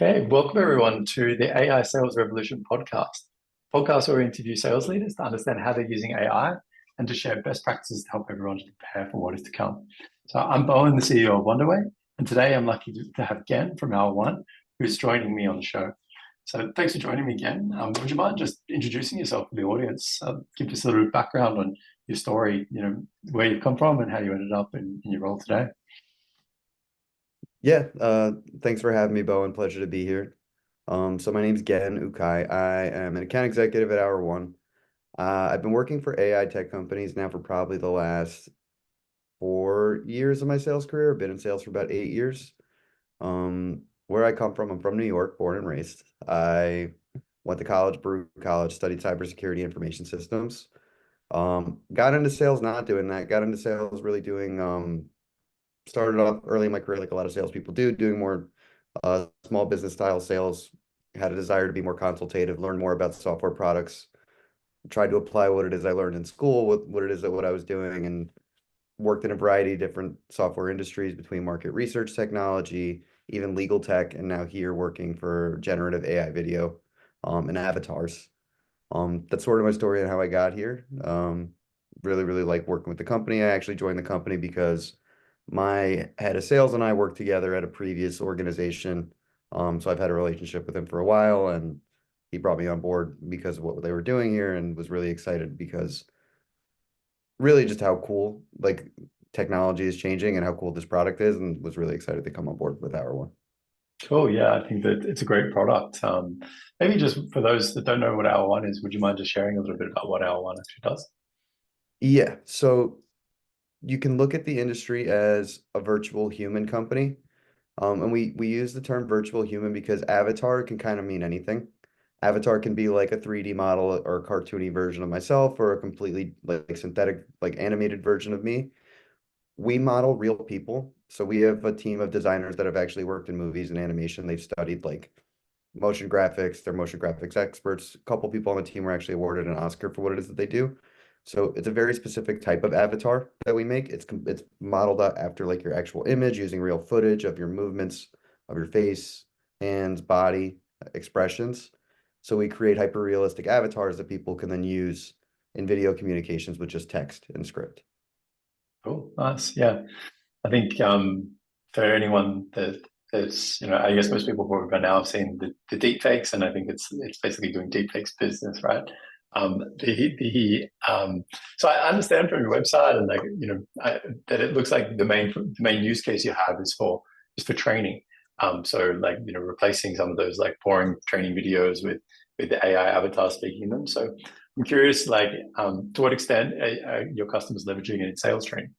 Okay, welcome everyone to the AI Sales Revolution podcast where we interview sales leaders to understand how they're using AI and to share best practices to help everyone to prepare for what is to come. So I'm Bowen, the CEO of Wonderway, and today I'm lucky to have Gen from Hour One, who's joining me on the show. So thanks for joining me, Gen. Would you mind just introducing yourself to the audience? Give us a little background on your story, where you've come from and how you ended up in your role today. Yeah, thanks for having me, Bowen. Pleasure to be here. So my name's Gen Ukaj. I am an account executive at Hour One. I've been working for AI tech companies now for probably the last 4 years of my sales career. I've been in sales for about 8 years. Where I come from, I'm from New York, born and raised. I went to college, Baruch College, studied cybersecurity information systems. Got into sales not doing that. Got into sales really doing started off early in my career, like a lot of salespeople do, doing more small business style sales. Had a desire to be more consultative, learn more about software products, tried to apply what it is I learned in school with what it is that what I was doing, and worked in a variety of different software industries between market research technology, even legal tech, and now here working for generative AI video and avatars. That's sort of my story and how I got here. Really, really like working with the company. I actually joined the company because my head of sales and I worked together at a previous organization. So I've had a relationship with him for a while, and he brought me on board because of what they were doing here and was really excited because really just how cool like technology is changing and how cool this product is, and was really excited to come on board with Hour One. Cool. Yeah, I think that it's a great product. Maybe just for those that don't know what Hour One is, would you mind just sharing a little bit about what Hour One actually does? Yeah, so you can look at the industry as a virtual human company. And we use the term virtual human because avatar can kind of mean anything. Avatar can be like a 3D model or a cartoony version of myself or a completely like synthetic, like animated version of me. We model real people. So we have a team of designers that have actually worked in movies and animation. They've studied like motion graphics. They're motion graphics experts. A couple people on the team were actually awarded an Oscar for what it is that they do. So it's a very specific type of avatar that we make. It's modeled out after like your actual image using real footage of your movements of your face, hands, body, expressions. So we create hyper realistic avatars that people can then use in video communications with just text and script. Cool. Nice. Yeah. I think for anyone that's, I guess most people probably by now have seen the deep fakes, and I think it's basically doing deep fakes business, right? So I understand from your website and like that it looks like the main use case you have is for training. So like replacing some of those like boring training videos with the AI avatar speaking them. So I'm curious, like to what extent are your customers leveraging it in sales training?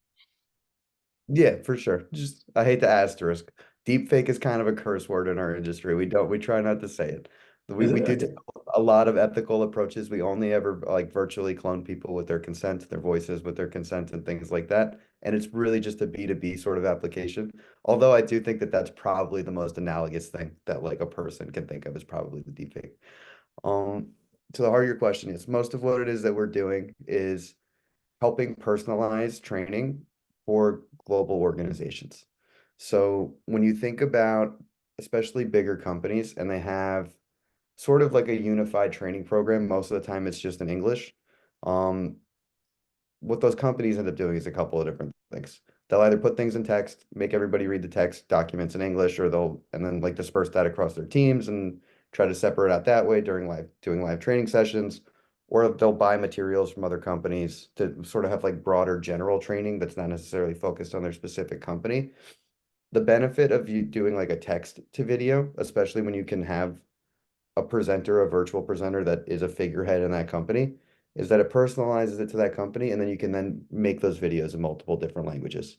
Yeah, for sure. Just I hate the asterisk. Deep fake is kind of a curse word in our industry. We try not to say it. We Is we it do take okay? a lot of ethical approaches. We only ever like virtually clone people with their consent, their voices with their consent and things like that. And it's really just a B2B sort of application. Although I do think that that's probably the most analogous thing that like a person can think of is probably the deep fake. Um, to the heart of your question is most of what it is that we're doing is helping personalize training for global organizations. So when you think about especially bigger companies and they have sort of like a unified training program, most of the time it's just in English. Um, what those companies end up doing is a couple of different things. They'll either put things in text, make everybody read the text documents in English, or they'll and then like disperse that across their teams and try to separate out that way during doing live training sessions, or they'll buy materials from other companies to sort of have like broader general training that's not necessarily focused on their specific company. The benefit of you doing like a text to video, especially when you can have a presenter, a virtual presenter that is a figurehead in that company, is that it personalizes it to that company, and then you can then make those videos in multiple different languages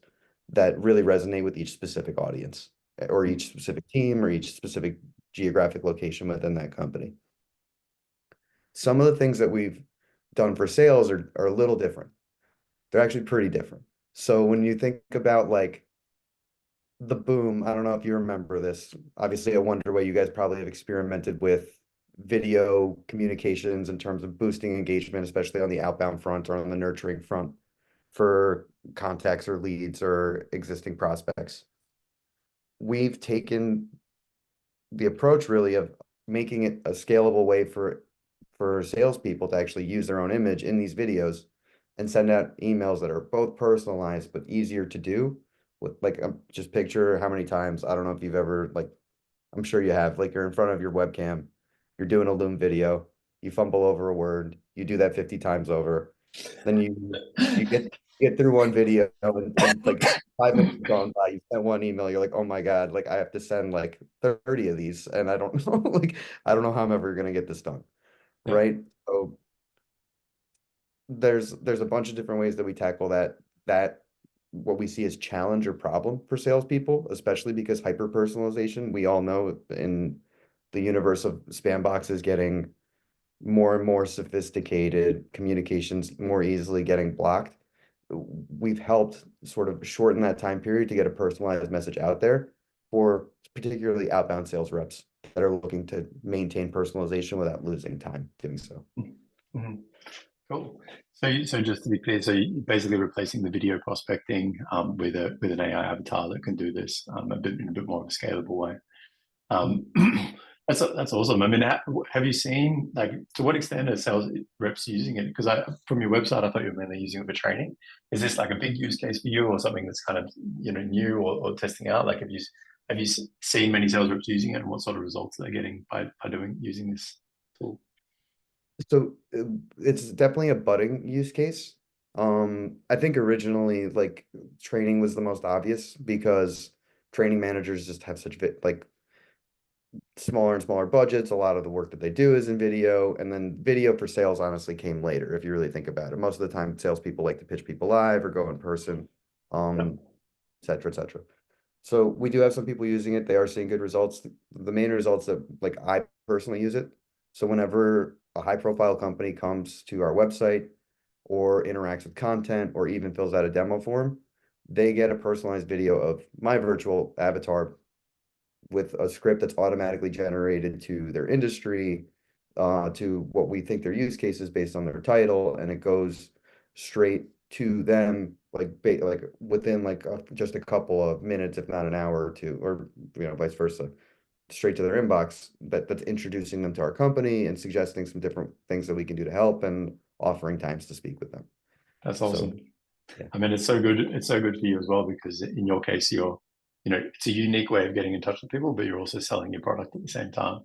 that really resonate with each specific audience or each specific team or each specific geographic location within that company. Some of the things that we've done for sales are a little different. They're actually pretty different. So when you think about like the boom, I don't know if you remember this. Obviously, I wonder what you guys probably have experimented with video communications in terms of boosting engagement, especially on the outbound front or on the nurturing front for contacts or leads or existing prospects. We've taken the approach really of making it a scalable way for salespeople to actually use their own image in these videos and send out emails that are both personalized but easier to do. With like just picture how many times, I don't know if you've ever like, I'm sure you have, like you're in front of your webcam, you're doing a Loom video, you fumble over a word, you do that 50 times over, then you get through one video and like 5 minutes have gone by, you sent one email, you're like, oh my God, like I have to send like 30 of these and I don't know, like I don't know how I'm ever gonna get this done. Yeah. Right? So there's a bunch of different ways that we tackle that what we see as challenge or problem for salespeople, especially because hyper personalization, we all know in the universe of spam boxes getting more and more sophisticated, communications more easily getting blocked. We've helped sort of shorten that time period to get a personalized message out there for particularly outbound sales reps that are looking to maintain personalization without losing time doing so. Mhm. Cool. So just to be clear, so you're basically replacing the video prospecting with an AI avatar that can do this in a bit more of a scalable way. Um, that's awesome. I mean, have you seen, like, to what extent are sales reps using it? Because from your website, I thought you were mainly using it for training. Is this like a big use case for you, or something that's kind of new or testing out? Like, have you seen many sales reps using it, and what sort of results they're getting by using this tool? So it's definitely a budding use case. I think originally like training was the most obvious because training managers just have such like smaller and smaller budgets. A lot of the work that they do is in video, and then video for sales honestly came later, if you really think about it. Most of the time, salespeople like to pitch people live or go in person, Yeah. et cetera, et cetera. So we do have some people using it. They are seeing good results. The main results that like I personally use it. So whenever a high profile company comes to our website or interacts with content or even fills out a demo form, they get a personalized video of my virtual avatar with a script that's automatically generated to their industry, to what we think their use case is based on their title, and it goes straight to them, like like within like just a couple of minutes, if not an hour or two, or vice versa, straight to their inbox. That's introducing them to our company and suggesting some different things that we can do to help and offering times to speak with them. That's So awesome. yeah. I mean, it's so good. It's so good for you as well, because in your case, it's a unique way of getting in touch with people, but you're also selling your product at the same time.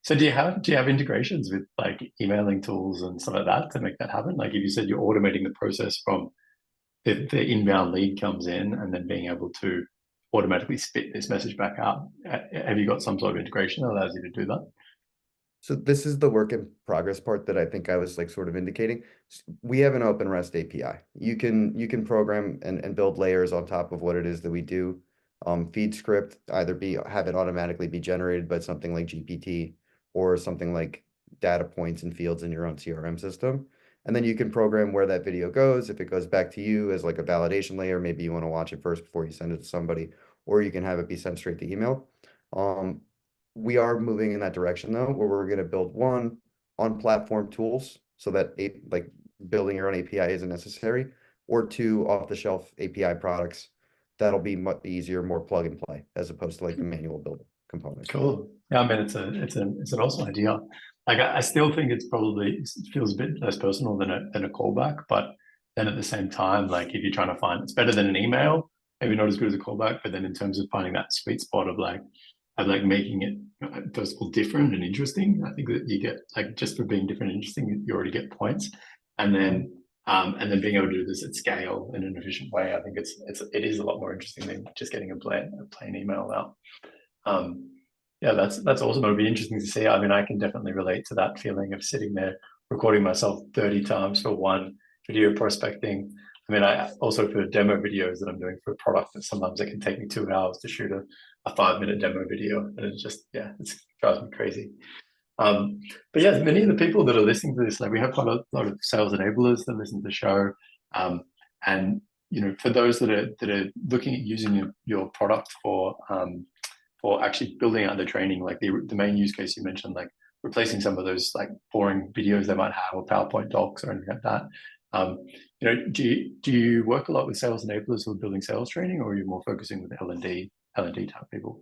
So do you have integrations with like emailing tools and stuff like that to make that happen? Like if you said you're automating the process from the inbound lead comes in and then being able to automatically spit this message back out. Have you got some sort of integration that allows you to do that? So this is the work in progress part that I think I was like sort of indicating. We have an open REST API. You can program and build layers on top of what it is that we do. Feed script, either have it automatically be generated by something like GPT or something like data points and fields in your own CRM system. And then you can program where that video goes. If it goes back to you as like a validation layer, maybe you want to watch it first before you send it to somebody, or you can have it be sent straight to email. We are moving in that direction though, where we're going to build one on platform tools so that like building your own API isn't necessary, or two off the shelf API products that'll be much easier, more plug and play as opposed to like the manual build component. Cool. Yeah, I mean, it's an awesome idea. Like I still think it feels a bit less personal than a callback, but then at the same time, like if you're trying to find, it's better than an email, maybe not as good as a callback, but then in terms of finding that sweet spot of making it first of all different and interesting, I think that you get, like, just for being different and interesting, you already get points, and then being able to do this at scale in an efficient way, I think it is a lot more interesting than just getting a plain email out. Um, yeah, that's awesome. It'll be interesting to see. I mean, I can definitely relate to that feeling of sitting there recording myself 30 times for one video prospecting. I mean, I also for demo videos that I'm doing for a product, that sometimes it can take me 2 hours to shoot a 5-minute demo video, and it's just, yeah, it drives me crazy. But yeah, many of the people that are listening to this, like we have quite a lot of sales enablers that listen to the show, and for those that are looking at using your product for actually building out the training, like the main use case you mentioned, like replacing some of those like boring videos they might have or PowerPoint docs or anything like that. Do you work a lot with sales enablers who are building sales training, or are you more focusing with L&D type people?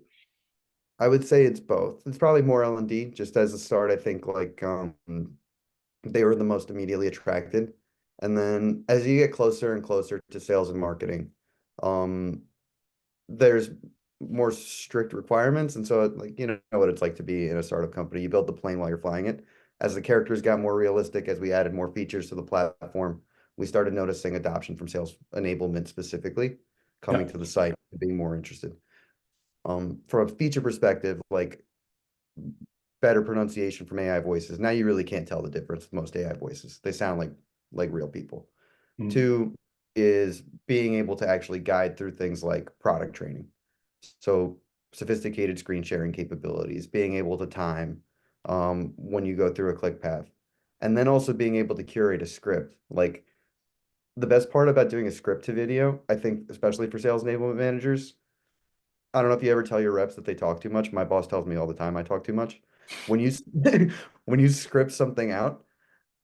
I would say it's both. It's probably more L&D. Just as a start, I think like they were the most immediately attracted. And then as you get closer and closer to sales and marketing, um, there's more strict requirements. And so like, you know what it's like to be in a startup company. You build the plane while you're flying it. As the characters got more realistic, as we added more features to the platform, we started noticing adoption from sales enablement specifically Yeah. coming to the site and being more interested. From a feature perspective, like better pronunciation from AI voices. Now you really can't tell the difference with most AI voices. They sound like real people. Mm. Two is being able to actually guide through things like product training. So sophisticated screen sharing capabilities, being able to time when you go through a click path, and then also being able to curate a script. Like the best part about doing a script to video, I think, especially for sales enablement managers, I don't know if you ever tell your reps that they talk too much. My boss tells me all the time I talk too much. When you when you script something out,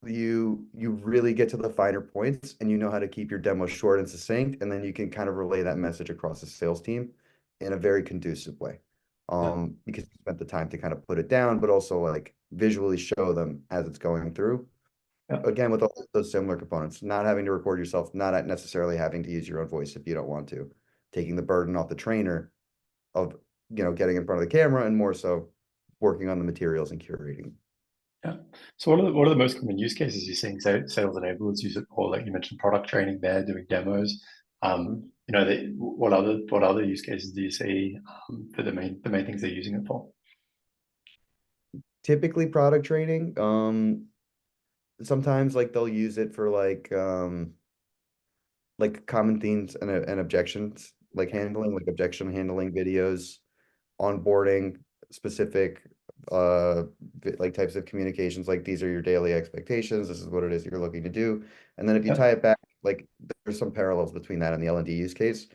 you really get to the finer points and you know how to keep your demo short and succinct, and then you can kind of relay that message across the sales team in a very conducive way. Yeah. Because you spent the time to kind of put it down, but also like visually show them as it's going through. Yeah. Again, with all those similar components, not having to record yourself, not necessarily having to use your own voice if you don't want to, taking the burden off the trainer of getting in front of the camera and more so working on the materials and curating. Yeah. So what are the most common use cases you're seeing sales enablers use it for? Like you mentioned product training there, doing demos. What other use cases do you see for the main things they're using it for? Typically product training. Sometimes like they'll use it for like common themes and objections, like handling, like objection handling videos, onboarding specific like types of communications, like these are your daily expectations, this is what it is you're looking to do. And then if you Yeah. tie it back, like there's some parallels between that and the L&D use case.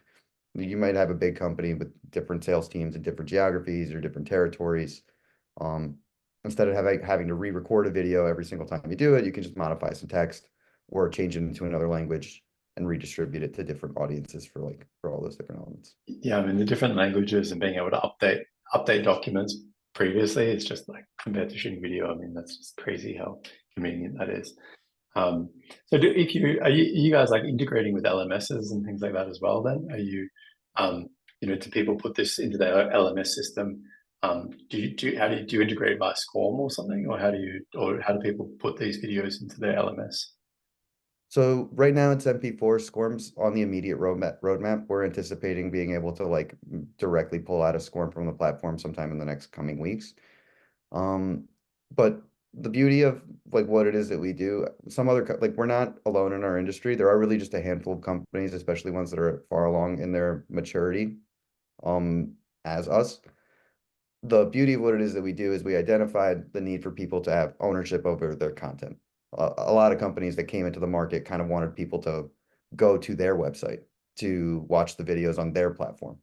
You might have a big company with different sales teams in different geographies or different territories. Um, Instead of having to re-record a video every single time you do it, you can just modify some text or change it into another language and redistribute it to different audiences for all those different elements. Yeah, I mean the different languages and being able to update documents previously, it's just like compared to shooting video. I mean that's just crazy how convenient that is. So are you guys like integrating with LMSs and things like that as well then? Are you do people put this into their LMS system? Do you integrate by SCORM or something, or how do people put these videos into their LMS? So right now it's MP4 SCORMs on the immediate roadmap. We're anticipating being able to like directly pull out a SCORM from the platform sometime in the next coming weeks. Um, but the beauty of like what it is that we do, some other like we're not alone in our industry. There are really just a handful of companies, especially ones that are far along in their maturity, um, as us. The beauty of what it is that we do is we identified the need for people to have ownership over their content. A lot of companies that came into the market kind of wanted people to go to their website to watch the videos on their platform,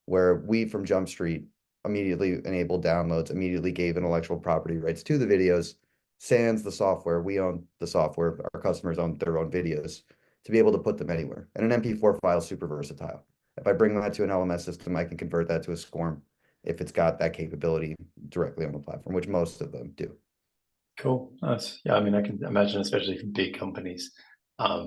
where we from Jump Street immediately enabled downloads, immediately gave intellectual property rights to the videos, sans the software. We own the software. Our customers own their own videos to be able to put them anywhere. And an MP4 file is super versatile. If I bring that to an LMS system, I can convert that to a SCORM if it's got that capability directly on the platform, which most of them do. Cool. Nice. Yeah, I mean, I can imagine, especially for big companies. I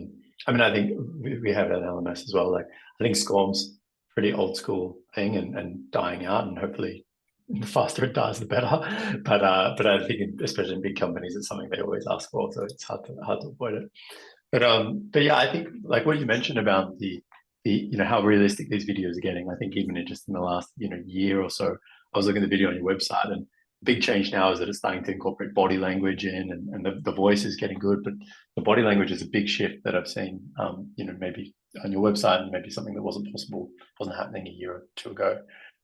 mean, I think we have an LMS as well. Like, I think SCORM's pretty old school thing and dying out, and hopefully the faster it dies, the better. But I think, especially in big companies, it's something they always ask for, so it's hard to avoid it. But yeah, I think like what you mentioned about the how realistic these videos are getting. I think even just in the last year or so, I was looking at the video on your website, and big change now is that it's starting to incorporate body language in, and the voice is getting good, but the body language is a big shift that I've seen. Maybe on your website, and maybe something that wasn't happening a year or two ago.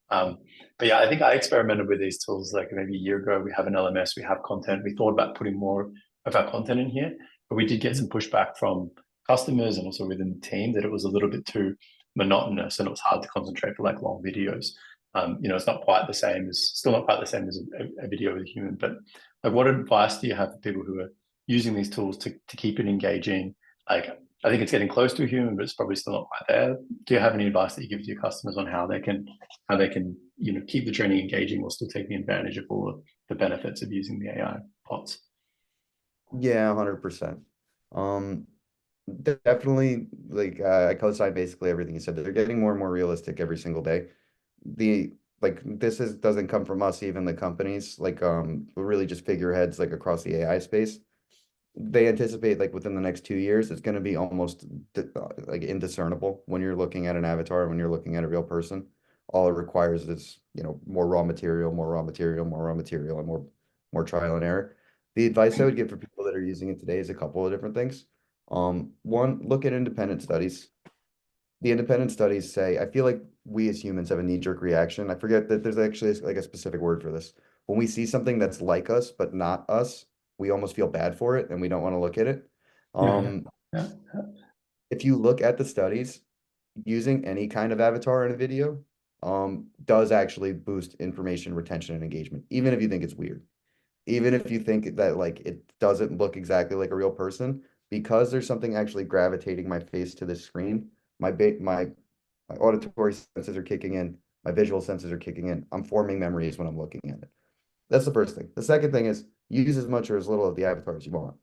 But yeah, I think I experimented with these tools like maybe a year ago. We have an LMS, we have content. We thought about putting more of our content in here, but we did get some pushback from customers and also within the team that it was a little bit too monotonous and it was hard to concentrate for like long videos. It's still not quite the same as a video with a human. But like, what advice do you have for people who are using these tools to keep it engaging? Like, I think it's getting close to a human, but it's probably still not quite there. Do you have any advice that you give to your customers on how they can keep the training engaging while still taking advantage of all of the benefits of using the AI bots? Yeah, 100%. Um, Definitely, like I co-sign basically everything you said. They're getting more and more realistic every single day. The like this is doesn't come from us, even the companies, like really just figureheads like across the AI space. They anticipate like within the next 2 years, it's going to be almost like indiscernible when you're looking at an avatar, when you're looking at a real person. All it requires is, more raw material, more raw material, more raw material, and more trial and error. The advice I would give for people that are using it today is a couple of different things. One, look at independent studies. The independent studies say, I feel like we as humans have a knee-jerk reaction. I forget that there's actually like a specific word for this. When we see something that's like us but not us, we almost feel bad for it and we don't want to look at it. Yeah, yeah, If you look at the studies, using any kind of avatar in a video, does actually boost information retention and engagement, even if you think it's weird. Even if you think that like it doesn't look exactly like a real person, because there's something actually gravitating my face to the screen, my auditory senses are kicking in, my visual senses are kicking in. I'm forming memories when I'm looking at it. That's the first thing. The second thing is use as much or as little of the avatar as you want.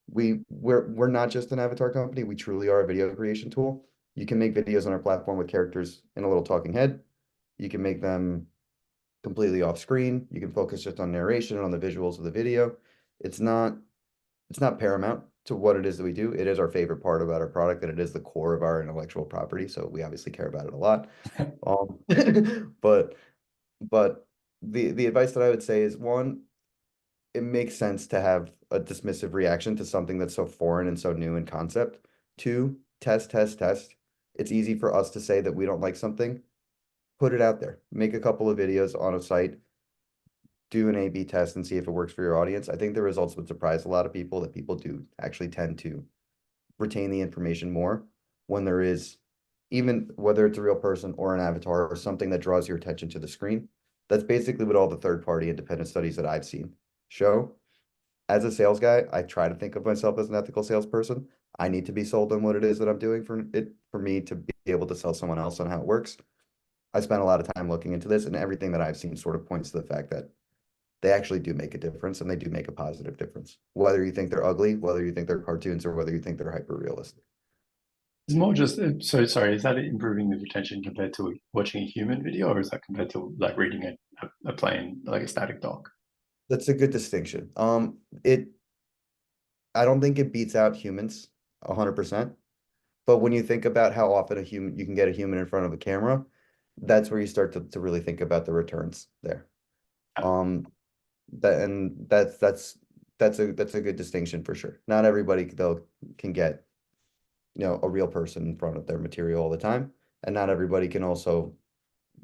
We're not just an avatar company. We truly are a video creation tool. You can make videos on our platform with characters and a little talking head. You can make them completely off screen. You can focus just on narration and on the visuals of the video. It's not it's not paramount to what it is that we do. It is our favorite part about our product, and it is the core of our intellectual property. So we obviously care about it a lot. Um, but but the advice that I would say is one, it makes sense to have a dismissive reaction to something that's so foreign and so new in concept. Two, test, test, test. It's easy for us to say that we don't like something. Put it out there. Make a couple of videos on a site, do an A/B test and see if it works for your audience. I think the results would surprise a lot of people that people do actually tend to retain the information more when there is, even whether it's a real person or an avatar or something that draws your attention to the screen. That's basically what all the third-party independent studies that I've seen show. As a sales guy, I try to think of myself as an ethical salesperson. I need to be sold on what it is that I'm doing for me to be able to sell someone else on how it works. I spent a lot of time looking into this, and everything that I've seen sort of points to the fact that they actually do make a difference, and they do make a positive difference. Whether you think they're ugly, whether you think they're cartoons, or whether you think they're hyper realistic. it's more just so sorry. Is that improving the retention compared to watching a human video, or is that compared to like reading a plain like a static doc? That's a good distinction. I don't think it beats out humans 100%. But when you think about how often you can get a human in front of a camera, that's where you start to really think about the returns there. Um, that's a good distinction for sure. Not everybody though can get, a real person in front of their material all the time, and not everybody can also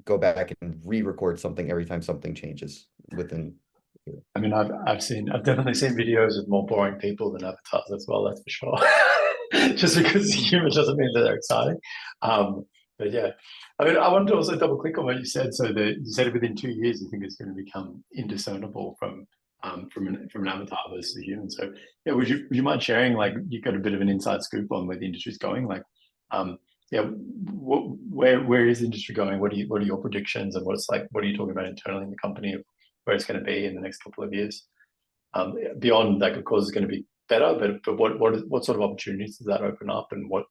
go back and re-record something every time something changes within. I mean, I've definitely seen videos of more boring people than avatars as well. That's for sure. Just because human doesn't mean that they're exciting. But yeah, I mean, I wanted to also double click on what you said. So that you said within 2 years, you think it's going to become indiscernible from an avatar versus a human. So yeah, would you mind sharing like you got a bit of an inside scoop on where the industry's going? Like, yeah, where is the industry going? What are your predictions, and what are you talking about internally in the company of where it's going to be in the next couple of years? Beyond like, of course, it's going to be better, but what sort of opportunities does that open up, and what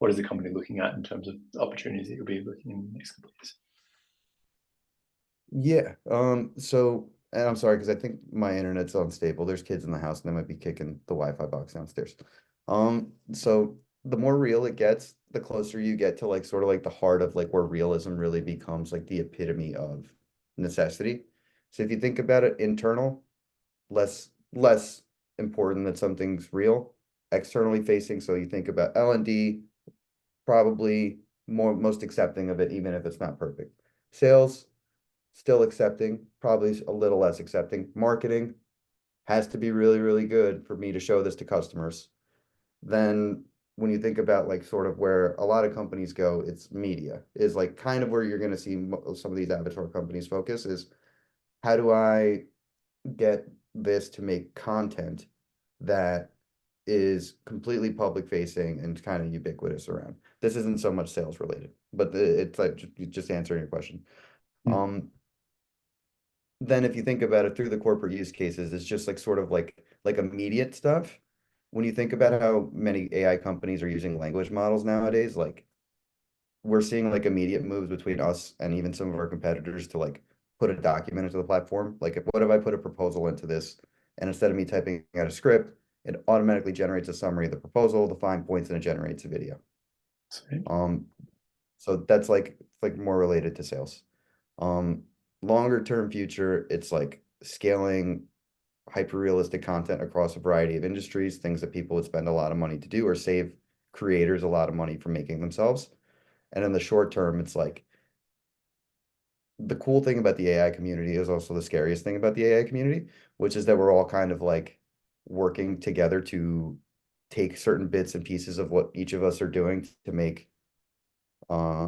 is the company looking at in terms of opportunities that you'll be looking in the next couple of years? Yeah. And I'm sorry because I think my internet's unstable. There's kids in the house and they might be kicking the Wi-Fi box downstairs. So the more real it gets, the closer you get to like sort of like the heart of like where realism really becomes like the epitome of necessity. So if you think about it, internal, less important that something's real. Externally facing, so you think about L&D, probably most accepting of it, even if it's not perfect. Sales, still accepting, probably a little less accepting. Marketing has to be really, really good for me to show this to customers. Then when you think about like sort of where a lot of companies go, it's media is like kind of where you're going to see some of these avatar companies focus is how do I get this to make content that is completely public facing and kind of ubiquitous around. This isn't so much sales related, but it's like just answering your question. Mm. Then if you think about it through the corporate use cases, it's just like sort of like immediate stuff. When you think about how many AI companies are using language models nowadays, like we're seeing like immediate moves between us and even some of our competitors to like put a document into the platform. Like what if I put a proposal into this and instead of me typing out a script, it automatically generates a summary of the proposal, the fine points, and it generates a video. Sweet. Um, so that's like more related to sales. Um, Longer term future, it's like scaling hyper realistic content across a variety of industries, things that people would spend a lot of money to do or save creators a lot of money from making themselves. And in the short term, it's like the cool thing about the AI community is also the scariest thing about the AI community, which is that we're all kind of like working together to take certain bits and pieces of what each of us are doing to make uh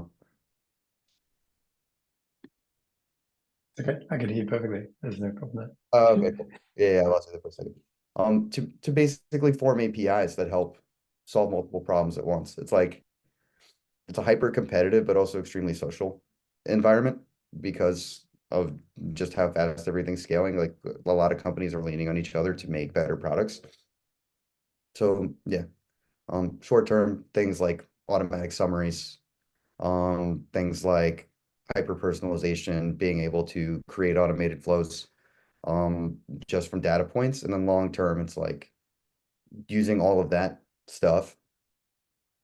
Okay, I can hear you perfectly. There's no problem okay, there. cool. Yeah, I lost it there for a second. To basically form APIs that help solve multiple problems at once. It's like it's a hyper competitive but also extremely social environment because of just how fast everything's scaling. Like a lot of companies are leaning on each other to make better products. So yeah, short term things like automatic summaries, things like hyper personalization, being able to create automated flows, just from data points, and then long term, it's like using all of that stuff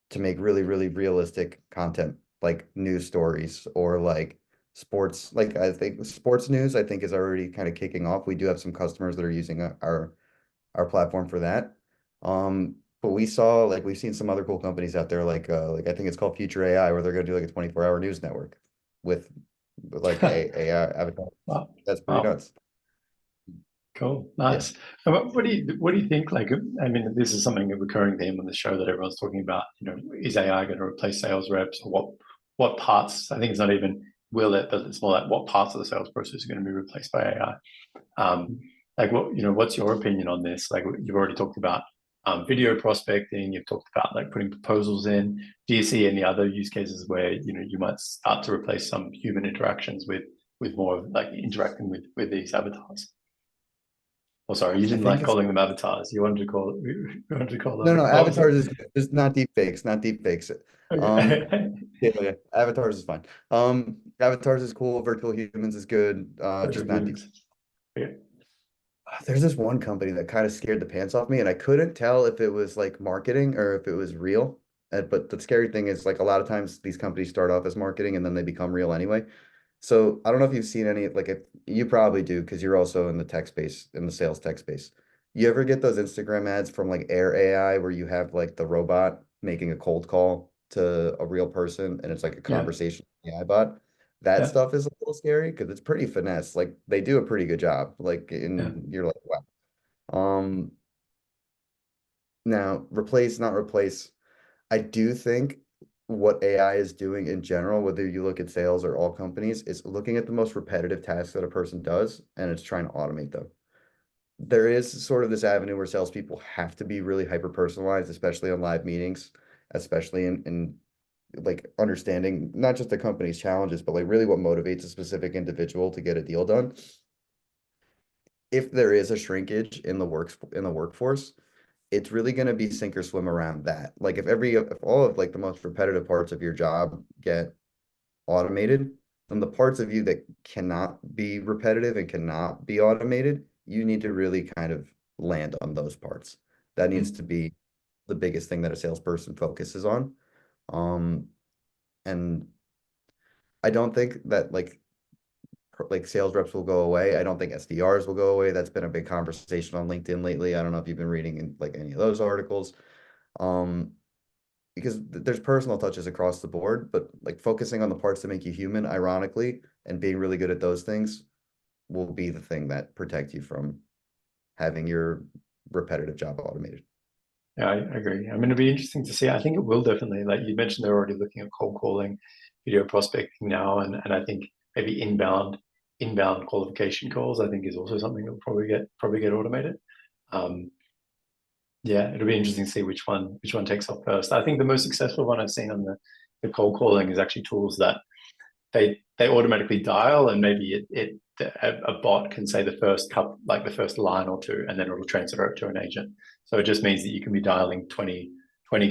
to make really, really realistic content, like news stories or like sports. Like I think sports news, I think is already kind of kicking off. We do have some customers that are using our platform for that. But we saw like we've seen some other cool companies out there, like I think it's called Future AI, where they're gonna do like a 24-hour news network with like a AI avatar. Wow. That's pretty Wow. nuts. Cool. Yeah. Nice. And what do you think? Like, I mean, this is something a recurring theme on the show that everyone's talking about. Is AI going to replace sales reps, or what parts? I think it's not even will it, but it's more like what parts of the sales process are going to be replaced by AI. Like what's your opinion on this? Like you've already talked about video prospecting. You've talked about like putting proposals in. Do you see any other use cases where you might start to replace some human interactions with more of like interacting with these avatars? Oh, sorry, you I didn't think like it's calling them avatars. You wanted to call no, them no, proposals. avatars is good. Just not deep fakes, not deep fakes. Um, Okay. yeah, yeah, avatars is fine. Avatars is cool. Virtual humans is good. Virtual Just not deep. humans. Okay. There's this one company that kind of scared the pants off me, and I couldn't tell if it was like marketing or if it was real. But the scary thing is, like a lot of times these companies start off as marketing and then they become real anyway. So I don't know if you've seen any, like if you probably do because you're also in the tech space, in the sales tech space. You ever get those Instagram ads from like Air AI where you have like the robot making a cold call to a real person and it's like a Yeah. conversation AI bot? That Yeah. stuff is a little scary because it's pretty finesse. Like they do a pretty good job. Like Yeah. and you're like, wow. Um, Now replace, not replace. I do think what AI is doing in general, whether you look at sales or all companies, is looking at the most repetitive tasks that a person does and it's trying to automate them. There is sort of this avenue where salespeople have to be really hyper personalized, especially on live meetings, especially in like understanding not just the company's challenges, but like really what motivates a specific individual to get a deal done. If there is a shrinkage in the workforce, it's really going to be sink or swim around that. Like if all of like the most repetitive parts of your job get automated, then the parts of you that cannot be repetitive and cannot be automated, you need to really kind of land on those parts. That needs Mm. to be the biggest thing that a salesperson focuses on. Um, and I don't think that like sales reps will go away. I don't think SDRs will go away. That's been a big conversation on LinkedIn lately. I don't know if you've been reading in like any of those articles. Um, because there's personal touches across the board, but like focusing on the parts that make you human, ironically, and being really good at those things will be the thing that protect you from having your repetitive job automated. Yeah, I agree. I mean, it'll be interesting to see. I think it will definitely, like you mentioned, they're already looking at cold calling, video prospecting now, and I think maybe inbound qualification calls, I think is also something that will probably get automated. Um, Yeah, it'll be interesting to see which one takes off first. I think the most successful one I've seen on the cold calling is actually tools that they automatically dial, and maybe a bot can say the first like the first line or two, and then it'll transfer it to an agent. So it just means that you can be dialing 20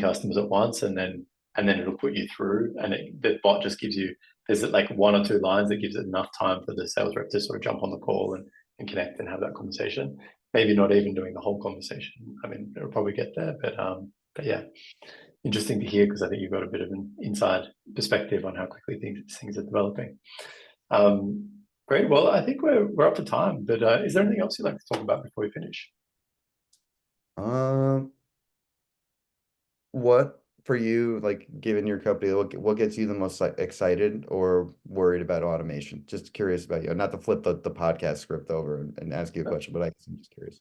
customers at once, and then it'll put you through, and the bot just gives you, there's like one or two lines that gives it enough time for the sales rep to sort of jump on the call and connect and have that conversation. Maybe not even doing the whole conversation. I mean, it'll probably get there, but yeah, interesting to hear, because I think you've got a bit of an inside perspective on how quickly things are developing. Great. Well, I think we're up to time, but is there anything else you'd like to talk about before we finish? What for you, like given your company, what gets you the most like, excited or worried about automation? Just curious about you. Not to flip the podcast script over and ask you a question, but I guess I'm just curious.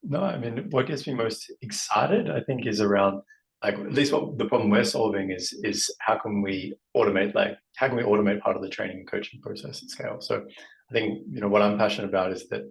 No, I mean, what gets me most excited, I think, is around, like, at least what the problem we're solving is how can we automate part of the training and coaching process at scale. So I think, what I'm passionate about is that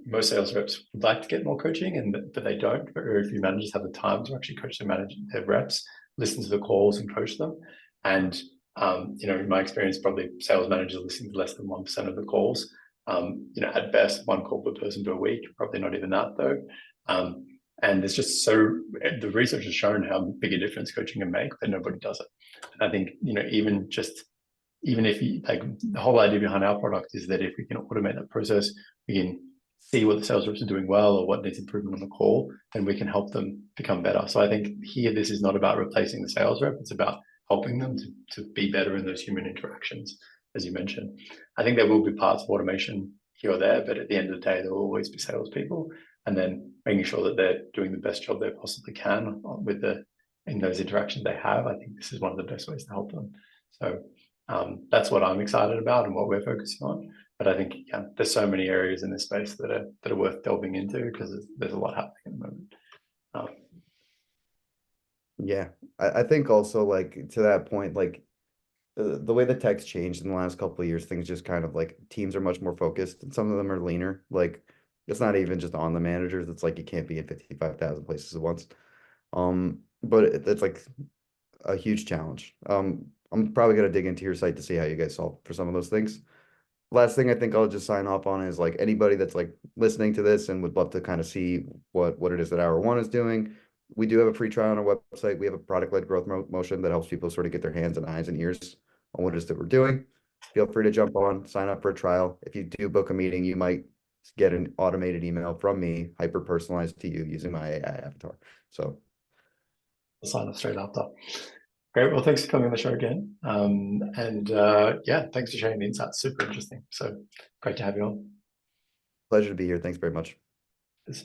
most sales reps would like to get more coaching, but they don't. Or if your managers have the time to actually coach their reps, listen to the calls and coach them. And in my experience, probably sales managers listen to less than 1% of the calls. At best, one call per person per week, probably not even that though. And there's just the research has shown how big a difference coaching can make, but nobody does it. And I think, even if you, like, the whole idea behind our product is that if we can automate that process, we can see what the sales reps are doing well or what needs improvement on the call, then we can help them become better. So I think here, this is not about replacing the sales rep, it's about helping them to be better in those human interactions, as you mentioned. I think there will be parts of automation here or there, but at the end of the day, there will always be salespeople, and then making sure that they're doing the best job they possibly can in those interactions they have. I think this is one of the best ways to help them. So that's what I'm excited about and what we're focusing on. But I think there's so many areas in this space that are worth delving into, because there's a lot happening at the moment. Yeah, I think also like to that point, like the way the tech's changed in the last couple of years, things just kind of like teams are much more focused and some of them are leaner. Like it's not even just on the managers. It's like you can't be in 55,000 places at once. But it's like a huge challenge. I'm probably gonna dig into your site to see how you guys solve for some of those things. Last thing I think I'll just sign off on is like anybody that's like listening to this and would love to kind of see what it is that Hour One is doing. We do have a free trial on our website. We have a product-led growth motion that helps people sort of get their hands and eyes and ears on what it is that we're doing. Feel free to jump on, sign up for a trial. If you do book a meeting, you might get an automated email from me, hyper personalized to you using my AI avatar. So I'll sign up straight after. Great. Well, thanks for coming on the show again. Yeah, thanks for sharing the insights. Super interesting. So great to have you on. pleasure to be here. Thanks very much. Cheers.